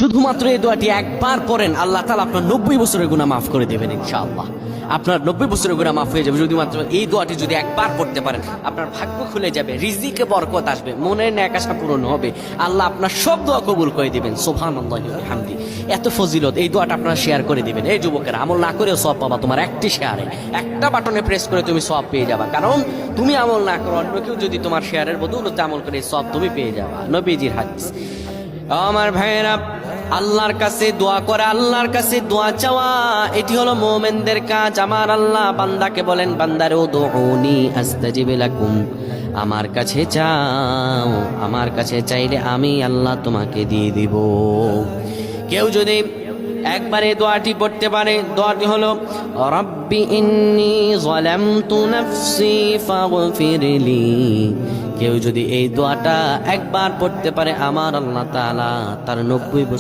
শুধুমাত্র এই দোয়াটি একবার করেন, আল্লাহ তাআলা আপনার 90 বছরের গুনাহ মাফ করে দেবেন ইনশাআল্লাহ। আপনার 90 বছরের গুনাহ মাফ হয়ে যাবে যদি মাত্র এই দোয়াটি যদি একবার পড়তে পারেন। আপনার ভাগ্য খুলে যাবে, রিজিকে বরকত আসবে, মনের ন্যাক আশা পূরণ হবে, আল্লাহ আপনার সব দোয়া কবুল করে দিবেন। সুবহানাল্লাহি ওয়া বিহামদি। এত ফজিলত, এই দোয়াটা আপনারা শেয়ার করে দিবেন। এই যুবকেরা, আমল না করেও সওয়াব পাবা। তোমার একটি শেয়ারে, একটা বাটনে প্রেস করে তুমি সওয়াব পেয়ে যাবা। কারণ তুমি আমল না করো, অন্য কেউ যদি তোমার শেয়ারের বদৌলতে আমল করে সওয়াব তুমি পেয়ে যাবা। নবীজির হাদিস। আমার ভাইয়েরা, আল্লাহর কাছে দোয়া করা, আল্লাহর কাছে দোয়া চাওয়া, এটি হলো মুমিনদের কাজ। আমার আল্লাহ বান্দাকে বলেন, বান্দারে উদউনি আস্তাজিব লাকুম, আমার কাছে চাও, আমার কাছে চাইলে আমি আল্লাহ তোমাকে দিয়ে দিব। কেউ যদি একবারে দোয়াটি পড়তে পারে, দোয়াটি হলো রাব্বি ইন্নী যালামতু নাফসি ফাগফিরলি। কেউ যদি এই দোয়াটা একবার পড়তে পারে, আমার আল্লাহ তাআলা তার 90